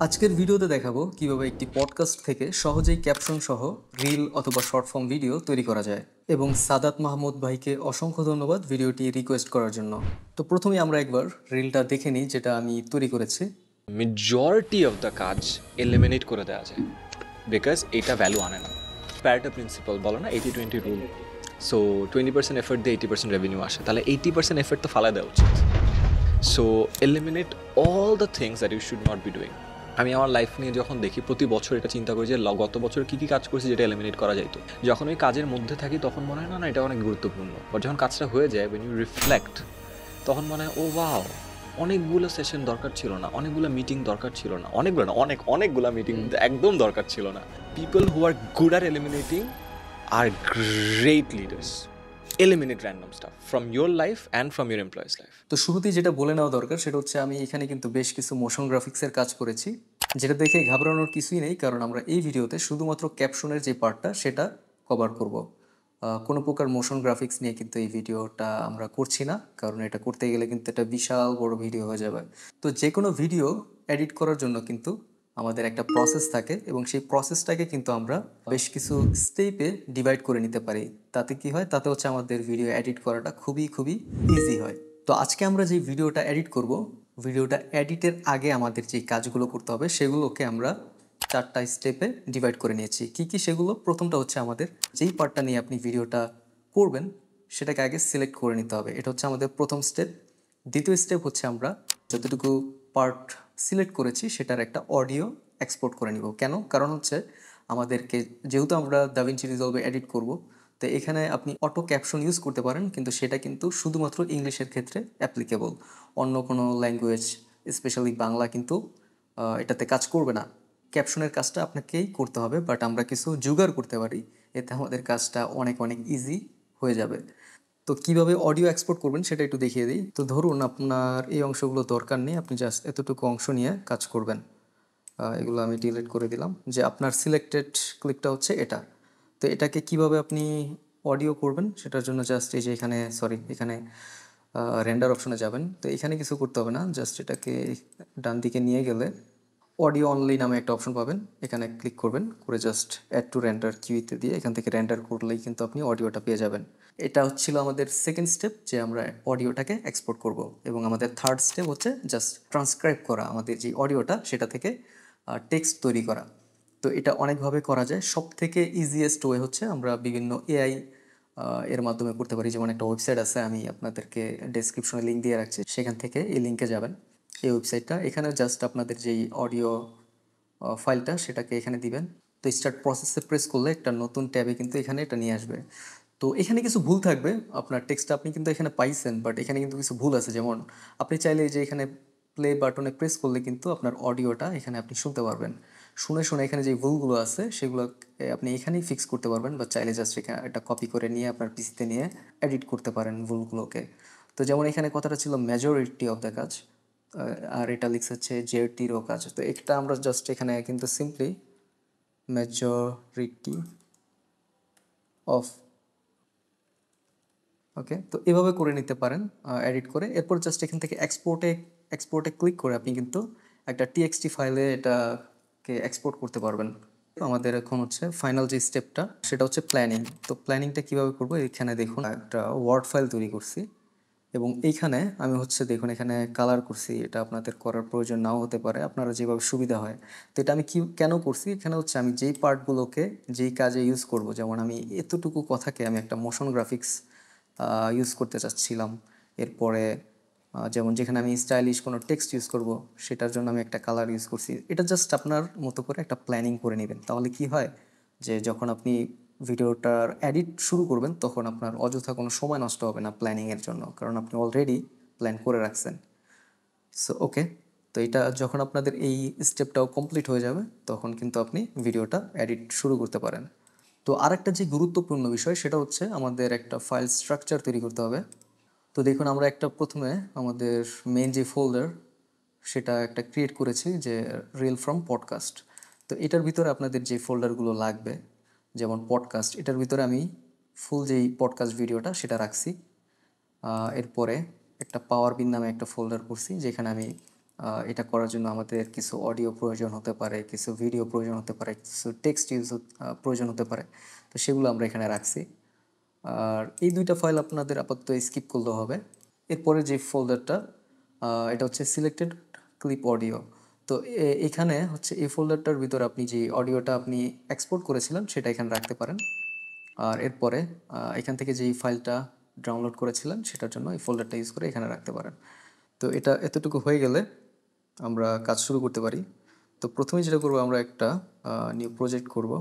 আজকের ভিডিওতে দেখাবো কিভাবে একটি পডকাস্ট থেকে সহজেই ক্যাপশন সহ রিল অথবা শর্ট ফর্ম ভিডিও তৈরি করা যায়। এবং সাদাত মাহমুদ ভাইকে অসংখ্য ধন্যবাদ ভিডিওটি রিকোয়েস্ট করার জন্য। তো প্রথমেই আমরা একবার রিলটা দেখে নিই যেটা আমি তৈরি করেছি। মেজরিটি অফ দ্য কাজ এলিমিনেট করে দেওয়া যায় বিকজ এটা ভ্যালু আনে না। প্যারেটো প্রিন্সিপাল বলো না, 80-20 রুল। সো 20% এফর্ট দিয়ে 80% রেভিনিউ আসে, তাহলে 80% এফর্ট তো ফালা দেওয়া উচিত। So eliminate all the things that you should not be doing. আমি আমার লাইফ নিয়ে যখন দেখি প্রতি বছর এটা চিন্তা করি যে গত বছর কী কী কাজ করছি যেটা এলিমিনেট করা যাইতো। যখন ওই কাজের মধ্যে থাকি তখন মনে হয় না এটা অনেক গুরুত্বপূর্ণ, বাট যখন কাজটা হয়ে যায় when you reflect তখন মনে হয় ও ওয়াও, অনেকগুলো সেশন দরকার ছিল না, অনেকগুলো মিটিং দরকার ছিল না, অনেকগুলো মিটিং একদম দরকার ছিল না। People who are good are eliminating are great leaders. Eliminate random stuff from your life and from your employees life. তো শুরুতেই যেটা বলে নেওয়া দরকার সেটা হচ্ছে আমি এখানে কিন্তু বেশ কিছু মোশন গ্রাফিক্সের কাজ করেছি, যেটা দেখে ঘাবড়ানোর কিছুই নেই, কারণ আমরা এই ভিডিওতে শুধুমাত্র ক্যাপশনের যে পার্টটা সেটা কভার করব। কোনো প্রকার মোশন গ্রাফিক্স নিয়ে কিন্তু এই ভিডিওটা আমরা করছি না, কারণ এটা করতে গেলে কিন্তু এটা বিশাল বড় ভিডিও হয়ে যাবে। তো যে কোনো ভিডিও এডিট করার জন্য কিন্তু আমাদের একটা প্রসেস থাকে, এবং সেই প্রসেসটাকে কিন্তু আমরা বেশ কিছু স্টেপে ডিভাইড করে নিতে পারি। তাতে কি হয়, তাতে হচ্ছে আমাদের ভিডিও এডিট করাটা খুবই খুবই ইজি হয়। তো আজকে আমরা যে ভিডিওটা এডিট করব, ভিডিওটা এডিটের আগে আমাদের যে কাজগুলো করতে হবে সেগুলোকে আমরা 4টা স্টেপে ডিভাইড করে নিয়েছি। কি কি সেগুলো? প্রথমটা হচ্ছে আমাদের যেই পার্টটা নিয়ে আপনি ভিডিওটা করবেন সেটাকে আগে সিলেক্ট করে নিতে হবে, এটা হচ্ছে আমাদের প্রথম স্টেপ। দ্বিতীয় স্টেপ হচ্ছে আমরা যতটুকু পার্ট সিলেক্ট করেছি সেটার একটা অডিও এক্সপোর্ট করে নিব। কেন? কারণ হচ্ছে আমাদেরকে, যেহেতু আমরা দাভিঞ্চি রিজলভে এডিট করব, তো এখানে আপনি অটো ক্যাপশন ইউজ করতে পারেন, কিন্তু সেটা কিন্তু শুধুমাত্র ইংলিশের ক্ষেত্রে অ্যাপ্লিকেবল। অন্য কোনো ল্যাঙ্গুয়েজ, স্পেশালি বাংলা, কিন্তু এটাতে কাজ করবে না। ক্যাপশনের কাজটা আপনাকেই করতে হবে, বাট আমরা কিছু জোগাড় করতে পারি, এতে আমাদের কাজটা অনেক অনেক ইজি হয়ে যাবে। তো কিভাবে অডিও এক্সপোর্ট করবেন সেটা একটু দেখিয়ে দিই। তো ধরুন আপনার এই অংশগুলো দরকার নেই, আপনি জাস্ট এতটুকু অংশ নিয়ে কাজ করবেন। এগুলো আমি ডিলিট করে দিলাম, যে আপনার সিলেক্টেড ক্লিপটা হচ্ছে এটা। তো এটাকে কিভাবে আপনি অডিও করবেন সেটার জন্য জাস্ট এই যে এখানে রেন্ডার অপশনে যাবেন। তো এখানে কিছু করতে হবে না, জাস্ট এটাকে ডান দিকে নিয়ে গেলে অডিও অনলি নামে একটা অপশন পাবেন, এখানে ক্লিক করবেন, করে জাস্ট অ্যাড টু রেন্ডার কিউতে দিয়ে এখান থেকে রেন্ডার করলেই কিন্তু আপনি অডিওটা পেয়ে যাবেন। এটা হচ্ছিল আমাদের সেকেন্ড স্টেপ, যে আমরা অডিওটাকে এক্সপোর্ট করব। এবং আমাদের থার্ড স্টেপ হচ্ছে জাস্ট ট্রান্সক্রাইব করা, আমাদের যে অডিওটা সেটা থেকে টেক্সট তৈরি করা। তো এটা অনেকভাবে করা যায়, সব থেকে ইজিয়েস্ট ওয়ে হচ্ছে আমরা বিভিন্ন এআই এর মাধ্যমে করতে পারি। যেমন একটা ওয়েবসাইট আছে, আমি আপনাদেরকে ডেসক্রিপশনে লিঙ্ক দিয়ে রাখছি, সেখান থেকে এই লিঙ্কে যাবেন। এই ওয়েবসাইটটা, এখানে জাস্ট আপনাদের যেই অডিও ফাইলটা সেটাকে এখানে দিবেন। তো স্টার্ট প্রসেসে প্রেস করলে একটা নতুন ট্যাবে কিন্তু এখানে এটা নিয়ে আসবে। তো এখানে কিছু ভুল থাকবে, আপনার টেক্সটটা আপনি কিন্তু এখানে পাইছেন, বাট এখানে কিন্তু কিছু ভুল আছে। যেমন আপনি চাইলে যে এখানে প্লে বাটনে প্রেস করলে কিন্তু আপনার অডিওটা এখানে আপনি শুনতে পারবেন। শুনে শুনে এখানে যে ভুলগুলো আছে সেগুলো আপনি এখানেই ফিক্স করতে পারবেন, বা চাইলে জাস্ট এখানে এটা কপি করে নিয়ে আপনার পিসিতে নিয়ে এডিট করতে পারেন ভুলগুলোকে। তো যেমন এখানে কথাটা ছিল মেজরিটি অফ দ্য কাজ, আর এটা লিখছে হচ্ছে জেটিরও কাজ। তো এটা আমরা জাস্ট এখানে কিন্তু সিম্পলি মেজরিটি অফ, ওকে। তো এভাবে করে নিতে পারেন এডিট করে। এরপর জাস্ট এখান থেকে এক্সপোর্টে ক্লিক করে আপনি কিন্তু একটা টিএক্সটি ফাইলে এটাকে এক্সপোর্ট করতে পারবেন। আমাদের এখন হচ্ছে ফাইনাল যে স্টেপটা সেটা হচ্ছে প্ল্যানিং। তো প্ল্যানিংটা কিভাবে করবো, এখানে দেখুন একটা ওয়ার্ড ফাইল তৈরি করছি, এবং এইখানে আমি হচ্ছে দেখুন এখানে কালার করছি। এটা আপনাদের করার প্রয়োজন নাও হতে পারে, আপনারা যেভাবে সুবিধা হয়। তো এটা আমি কেন করছি, এখানে হচ্ছে আমি যেই পার্টগুলোকে যেই কাজে ইউজ করব, যেমন আমি এতটুকু কথাকে আমি একটা মোশন গ্রাফিক্স ইউজ করতে চাচ্ছিলাম। এরপরে যেমন যেখানে আমি স্টাইলিশ কোনো টেক্সট ইউজ করব সেটার জন্য আমি একটা কালার ইউজ করছি। এটা জাস্ট আপনার মতো করে একটা প্ল্যানিং করে নেবেন, তাহলে কি হয় যে যখন আপনি ভিডিওটার এডিট শুরু করবেন তখন আপনার অযথা কোনো সময় নষ্ট হবে না প্ল্যানিংয়ের জন্য, কারণ আপনি অলরেডি প্ল্যান করে রাখছেন। সো ওকে, তো এটা যখন আপনাদের এই স্টেপটাও কমপ্লিট হয়ে যাবে তখন কিন্তু আপনি ভিডিওটা এডিট শুরু করতে পারেন। তো আরেকটা যে গুরুত্বপূর্ণ বিষয় সেটা হচ্ছে আমাদের একটা ফাইল স্ট্রাকচার তৈরি করতে হবে। তো দেখুন আমরা একটা প্রথমে আমাদের মেইন যে ফোল্ডার সেটা একটা ক্রিয়েট করেছি, যে রিল ফ্রম পডকাস্ট। তো এটার ভিতরে আপনাদের যে ফোল্ডারগুলো লাগবে, যেমন পডকাস্ট, এটার ভিতরে আমি ফুল যেই পডকাস্ট ভিডিওটা সেটা রাখছি। এরপরে একটা পাওয়ার বিন নামে একটা ফোল্ডার করছি, যেখানে আমি এটা করার জন্য আমাদের কিছু অডিও প্রয়োজন হতে পারে, কিছু ভিডিও প্রয়োজন হতে পারে, কিছু টেক্সট প্রয়োজন হতে পারে। তো সেগুলো আমরা এখানে রাখছি। আর এই দুইটা ফাইল আপনাদের আপাতত স্কিপ করলেও হবে। এরপরে যে ফোল্ডারটা এটা হচ্ছে সিলেক্টেড ক্লিপ অডিও। তো এখানে হচ্ছে এই ফোল্ডারটার ভিতরে আপনি যে অডিওটা আপনি এক্সপোর্ট করেছিলেন সেটা এখানে রাখতে পারেন। আর এরপরে এখান থেকে যেই ফাইলটা ডাউনলোড করেছিলেন সেটার জন্য এই ফোল্ডারটা ইউজ করে এখানে রাখতে পারেন। তো এটা এতটুকু হয়ে গেলে আমরা কাজ শুরু করতে পারি। তো প্রথমে যেটা করব, আমরা একটা নিউ প্রজেক্ট করব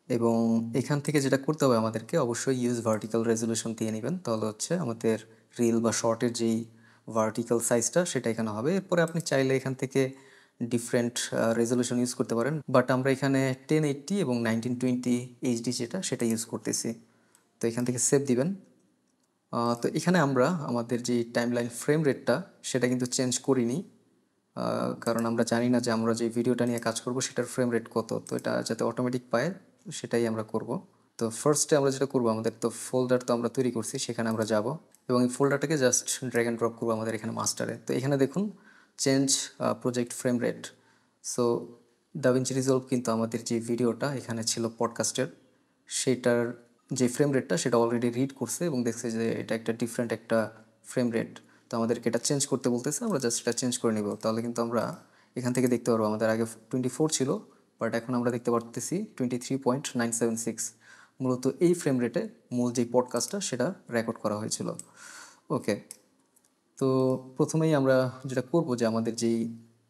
এবং এখান থেকে যেটা করতে হবে আমাদেরকে অবশ্যই ইউজ ভার্টিক্যাল রেজলিউশন দিয়ে নেবেন, তাহলে হচ্ছে আমাদের রিল বা শর্টের যেই ভার্টিক্যাল সাইজটা সেটা এখানে হবে। এরপরে আপনি চাইলে এখান থেকে ডিফারেন্ট রেজলিউশন ইউজ করতে পারেন, বাট আমরা এখানে 1080 এবং 1920 এইচডি সেটা ইউজ করতেছি। তো এখান থেকে সেভ দিবেন। তো এখানে আমরা আমাদের যে টাইমলাইন ফ্রেম রেটটা সেটা কিন্তু চেঞ্জ করিনি, কারণ আমরা জানি না যে আমরা যে ভিডিওটা নিয়ে কাজ করব সেটার ফ্রেম রেট কত। তো এটা যাতে অটোমেটিক পায় সেটাই আমরা করব। তো ফার্স্টে আমরা যেটা করব, আমাদের তো ফোল্ডার তো আমরা তৈরি করছি, সেখানে আমরা যাব এবং এই ফোল্ডারটাকে জাস্ট ড্র্যাগ অ্যান্ড ড্রপ করবো আমাদের এখানে মাস্টারে। তো এখানে দেখুন change project frame rate. So DaVinci Resolve কিন্তু আমাদের যে ভিডিওটা এখানে ছিল পডকাস্টের, সেটার যে ফ্রেম রেটটা সেটা অলরেডি রিড করছে এবং দেখছে যে এটা একটা ডিফারেন্ট একটা ফ্রেম রেট। তো আমাদেরকে এটা চেঞ্জ করতে বলতেছে, আমরা জাস্ট এটা চেঞ্জ করে নিব। তাহলে কিন্তু আমরা এখান থেকে দেখতে পারবো আমাদের আগে 24 ছিল, বাট এখন আমরা দেখতে পারতেছি 23.976। মূলত এই ফ্রেম রেটে মূল যে পডকাস্টটা সেটা রেকর্ড করা হয়েছিল। ওকে, তো প্রথমেই আমরা যেটা করব যে আমাদের যেই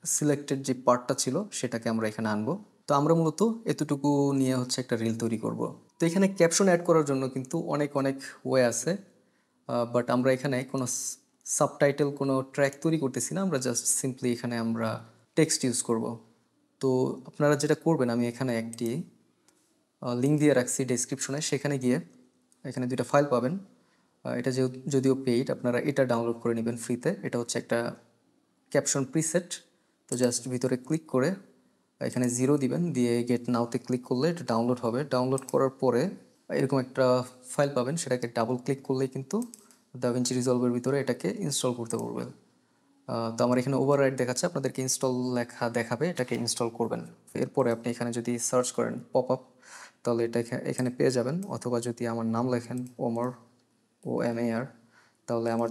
সিলেক্টেড যে পার্টটা ছিল সেটাকে আমরা এখানে আনবো। তো আমরা মূলত এতটুকু নিয়ে হচ্ছে একটা রিল তৈরি করব। তো এখানে ক্যাপশন অ্যাড করার জন্য কিন্তু অনেক অনেক ওয়ে আছে, বাট আমরা এখানে কোনো সাবটাইটেল কোনো ট্র্যাক তৈরি করতেছি না, আমরা জাস্ট সিম্পলি এখানে আমরা টেক্সট ইউজ করব। তো আপনারা যেটা করবেন, আমি এখানে একটি লিঙ্ক দিয়ে রাখছি ডেসক্রিপশনে, সেখানে গিয়ে এখানে দুইটা ফাইল পাবেন। এটা যদিও পেইড, আপনারা এটা ডাউনলোড করে নেবেন ফ্রিতে। এটা হচ্ছে একটা ক্যাপশন প্রিসেট। তো জাস্ট ভিতরে ক্লিক করে এখানে 0 দিবেন, দিয়ে গেট নাওতে ক্লিক করলে এটা ডাউনলোড হবে। ডাউনলোড করার পরে এরকম একটা ফাইল পাবেন, সেটাকে ডাবল ক্লিক করলেই কিন্তু দাভিঞ্চি রিজলভের ভিতরে এটাকে ইনস্টল করতে পারবেন। তো আমার এখানে ওভাররাইট দেখাচ্ছে, আপনাদেরকে ইনস্টল লেখা দেখাবে, এটাকে ইনস্টল করবেন। এরপরে আপনি এখানে যদি সার্চ করেন পপ আপ, তাহলে এটা এখানে পেয়ে যাবেন। অথবা যদি আমার নাম লেখেন ওমর, OMAR, তাহলে আমার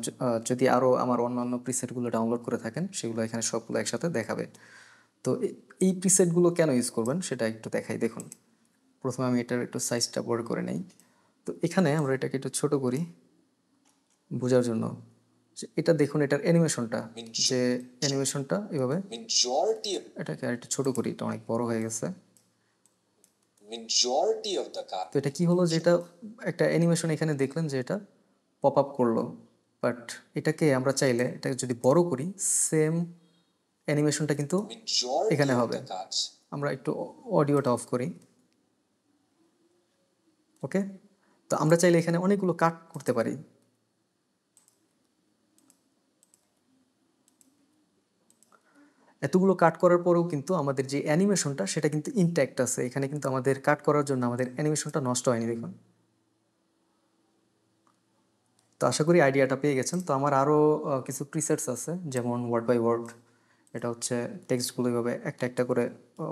যদি আরও আমার অন্যান্য প্রিসেটগুলো ডাউনলোড করে থাকেন সেগুলো এখানে সবগুলো একসাথে দেখাবে। তো এই প্রিসেটগুলো কেন ইউজ করবেন সেটা একটু দেখাই। দেখুন, প্রথমে আমি এটার একটু সাইজটা বড় করে নেই। তো এখানে আমরা এটাকে একটু ছোট করি বোঝার জন্য। যে এটা দেখুন, এটার অ্যানিমেশনটা, যে অ্যানিমেশনটা এভাবে, এটাকে আর একটু ছোট করি, এটা অনেক বড় হয়ে গেছে। তো এটা কি হলো, যে এটা একটা অ্যানিমেশন এখানে দেখলেন যে এটা পপ আপ করলো, বাট এটাকে আমরা চাইলে এটাকে যদি বড় করি, সেম অ্যানিমেশনটা কিন্তু এখানে হবে। আমরা একটু অডিওটা অফ করি। ওকে, তো আমরা চাইলে এখানে অনেকগুলো কাট করতে পারি। এতগুলো কাট করার পরেও কিন্তু আমাদের যে অ্যানিমেশনটা সেটা কিন্তু ইনট্যাক্ট আছে। এখানে কিন্তু আমাদের কাট করার জন্য আমাদের অ্যানিমেশনটা নষ্ট হয়নি, দেখুন। তো আশা করি আইডিয়াটা পেয়ে গেছেন। তো আমার আরও কিছু প্রিসেটস আছে, যেমন ওয়ার্ড বাই ওয়ার্ড। এটা হচ্ছে টেক্সটগুলো এইভাবে একটা একটা করে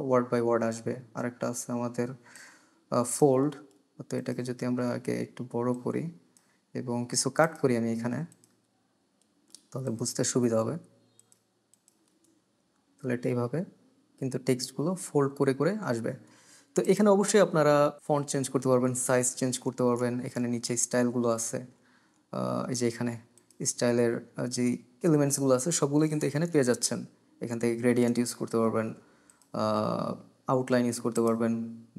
ওয়ার্ড বাই ওয়ার্ড আসবে। আরেকটা আছে আমাদের ফোল্ড। তো এটাকে যদি আমরা আগে একটু বড় করি এবং কিছু কাট করি আমি এখানে, তাহলে বুঝতে সুবিধা হবে। তাহলে এটা এইভাবে কিন্তু টেক্সটগুলো ফোল্ড করে করে আসবে। তো এখানে অবশ্যই আপনারা ফন্ট চেঞ্জ করতে পারবেন, সাইজ চেঞ্জ করতে পারবেন। এখানে নিচে স্টাইলগুলো আছে, এই যে এখানে স্টাইলের যে এলিমেন্টসগুলো আছে সবগুলোই কিন্তু এখানে পেয়ে যাচ্ছেন। এখান থেকে গ্রেডিয়েন্ট ইউজ করতে পারবেন, আউটলাইন ইউজ করতে পারবেন,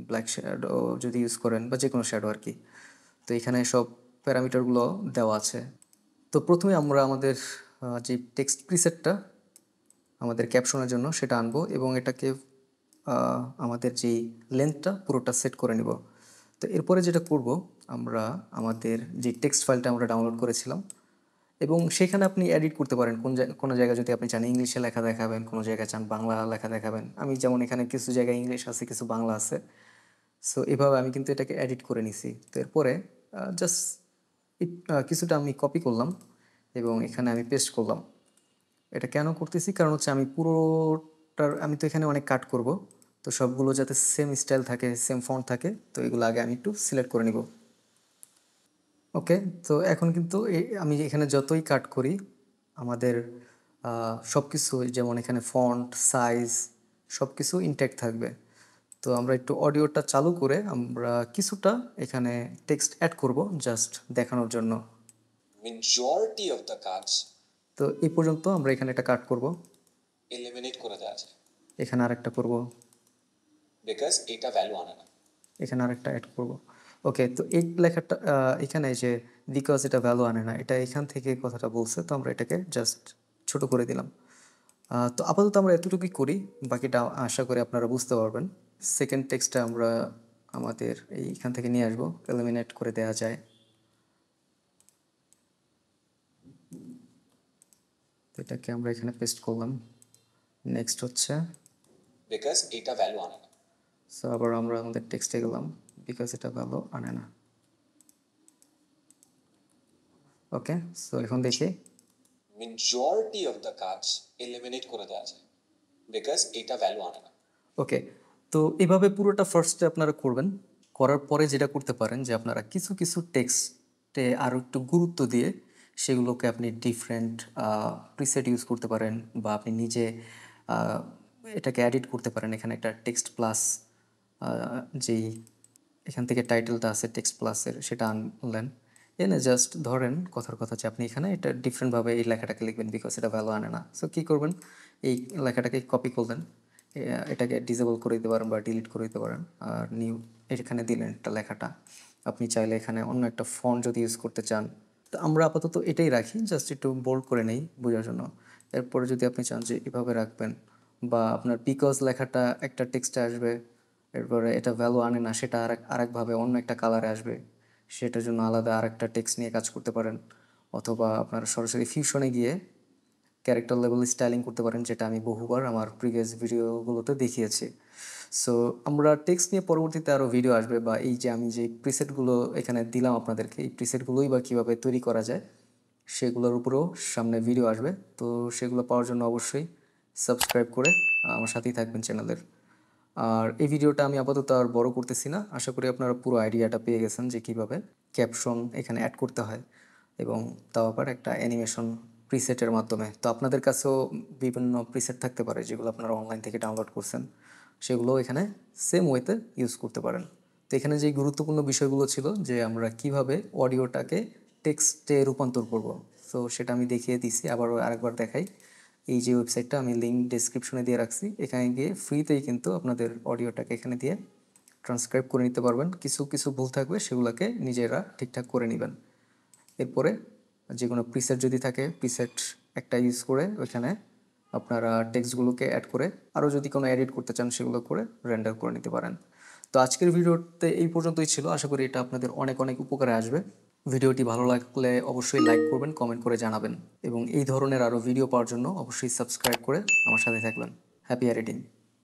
ব্ল্যাক শ্যাডো যদি ইউজ করেন, বা যে কোনো শ্যাডো আর কি। তো এখানে সব প্যারামিটারগুলো দেওয়া আছে। তো প্রথমে আমরা আমাদের যে টেক্সট প্রিসেটটা আমাদের ক্যাপশনের জন্য সেটা আনবো এবং এটাকে আমাদের যেই লেন্থটা পুরোটা সেট করে নিব। তো এরপরে যেটা করব, আমরা আমাদের যে টেক্সট ফাইলটা আমরা ডাউনলোড করেছিলাম, এবং সেখানে আপনি এডিট করতে পারেন। কোনো জায়গায় যদি আপনি চান ইংলিশে লেখা দেখাবেন, কোনো জায়গায় চান বাংলা লেখা দেখাবেন। আমি যেমন এখানে কিছু জায়গায় ইংলিশ আছে, কিছু বাংলা আছে। সো এভাবে আমি কিন্তু এটাকে এডিট করে নিছি। তো এরপরে জাস্ট কিছুটা আমি কপি করলাম এবং এখানে আমি পেস্ট করলাম। এটা কেন করতেছি কারণ হচ্ছে আমি পুরোটার আমি তো এখানে অনেক কাট করব, তো সবগুলো যাতে সেম স্টাইল থাকে, সেম ফন্ট থাকে, তো এগুলো আগে আমি একটু সিলেক্ট করে নিব। ওকে, তো এখন কিন্তু আমি এখানে যতই কাট করি আমাদের সব কিছু, যেমন এখানে ফন্ট সাইজ সব কিছু ইনট্যাক্ট থাকবে। তো আমরা একটু অডিওটা চালু করে আমরা কিছুটা এখানে টেক্সট অ্যাড করব জাস্ট দেখানোর জন্য। মেজরিটি অফ দ্য কাজ তো এই পর্যন্ত আমরা এখানে একটা কাট করব, এলিমিনেট করে দেওয়া যায়, এখানে আরেকটা করব, বিকজ এটা ভ্যালু আনে না। এখানে আরেকটা অ্যাড করব। ওকে, তো এই লেখাটা এখানে যে বিকজ এটা ভ্যালু আনে না, এটা এখান থেকে কথাটা বলছে, তো আমরা এটাকে জাস্ট ছোট করে দিলাম। তো আপাতত আমরা এতটুকুই করি, বাকিটা আশা করি আপনারা বুঝতে পারবেন। সেকেন্ড টেক্সটটা আমরা আমাদের এইখান থেকে নিয়ে আসবো, এলিমিনেট করে দেওয়া যায়। তো এটাকে আমরা এখানে পেস্ট করলাম। নেক্সট হচ্ছে বিকজ এটা ভ্যালু আনে না। সো আবার আমরা আমাদের টেক্সটে গেলাম, বিকজ এটা ভ্যালু আনে না। ওকে, সো এখন দেখি মেজরিটি অফ দ্য কাজ এলিমিনেট করে দেওয়া যায়, বিকজ এটা ভ্যালু আনে না। ওকে, তো এভাবে পুরোটা ফার্স্টে আপনারা করবেন। করার পরে যেটা করতে পারেন যে আপনারা কিছু কিছু টেক্সটে আরও একটু গুরুত্ব দিয়ে সেগুলোকে আপনি ডিফারেন্ট প্রিসেট ইউজ করতে পারেন, বা আপনি নিজে আহ, এটাকে এডিট করতে পারেন। এখানে একটা টেক্সট প্লাস যেই এখান থেকে টাইটেলটা আছে টেক্সট প্লাসের, সেটা আনলেন, এনে জাস্ট ধরেন কথার কথা যে আপনি এখানে এটা ডিফারেন্টভাবে এই লেখাটাকে লিখবেন বিকজ এটা ভ্যালু আনে না। সো কী করবেন, এই লেখাটাকে কপি করলেন, এটাকে ডিসেবল করে দিতে পারেন বা ডিলিট করে দিতে পারেন, আর নিউ এখানে দিলেন একটা লেখাটা। আপনি চাইলে এখানে অন্য একটা ফন্ট যদি ইউজ করতে চান, তো আমরা আপাতত এটাই রাখি, জাস্ট একটু বোল্ড করে নেই বোঝার জন্য। এরপরে যদি আপনি চান যে এভাবে রাখবেন, বা আপনার বিকজ লেখাটা একটা টেক্সটে আসবে, এরপরে এটা ভ্যালু আনে না সেটা আরেকভাবে অন্য একটা কালারে আসবে, সেটার জন্য আলাদা আরেকটা টেক্সট নিয়ে কাজ করতে পারেন। অথবা আপনারা সরাসরি ফিউশনে গিয়ে ক্যারেক্টার লেভেল স্টাইলিং করতে পারেন, যেটা আমি বহুবার আমার প্রিভিয়াস ভিডিওগুলোতে দেখিয়েছি। সো আমরা টেক্সট নিয়ে পরবর্তীতে আরও ভিডিও আসবে, বা এই যে আমি যে প্রিসেটগুলো এখানে দিলাম আপনাদেরকে, এই প্রিসেটগুলোই বা কীভাবে তৈরি করা যায় সেগুলোর উপরেও সামনে ভিডিও আসবে। তো সেগুলো পাওয়ার জন্য অবশ্যই সাবস্ক্রাইব করে আমার সাথেই থাকবেন চ্যানেলের। আর এই ভিডিওটা আমি আপাতত আর বড় করতেছি না, আশা করি আপনারা পুরো আইডিয়াটা পেয়ে গেছেন যে কীভাবে ক্যাপশন এখানে অ্যাড করতে হয়, এবং তাও আবার একটা অ্যানিমেশন প্রিসেটের মাধ্যমে। তো আপনাদের কাছেও বিভিন্ন প্রিসেট থাকতে পারে যেগুলো আপনারা অনলাইন থেকে ডাউনলোড করছেন, সেগুলো এখানে সেম ওয়েতে ইউজ করতে পারেন। তো এখানে যে গুরুত্বপূর্ণ বিষয়গুলো ছিল যে আমরা কিভাবে অডিওটাকে টেক্সটে রূপান্তর করব, তো সেটা আমি দেখিয়ে দিছি, আবারও আরেকবার দেখাই। এই যে ওয়েবসাইটটা আমি লিঙ্ক ডেসক্রিপশনে দিয়ে রাখছি, এখানে গিয়ে ফ্রিতেই কিন্তু আপনাদের অডিওটাকে এখানে দিয়ে ট্রান্সক্রাইব করে নিতে পারবেন। কিছু কিছু ভুল থাকবে সেগুলোকে নিজেরা ঠিকঠাক করে নেবেন। এরপরে যে কোনো প্রিসেট যদি থাকে, প্রিসেট একটা ইউজ করে ওইখানে আপনারা টেক্সটগুলোকে অ্যাড করে আরও যদি কোনো এডিট করতে চান সেগুলো করে রেন্ডার করে নিতে পারেন। তো আজকের ভিডিওতে এই পর্যন্তই ছিল, আশা করি এটা আপনাদের অনেক অনেক উপকারে আসবে। ভিডিওটি ভালো লাগলে অবশ্যই লাইক করবেন, কমেন্ট করে জানাবেন, এবং এই ধরনের আরও ভিডিও পাওয়ার জন্য অবশ্যই সাবস্ক্রাইব করে আমার সাথে থাকবেন। Happy editing.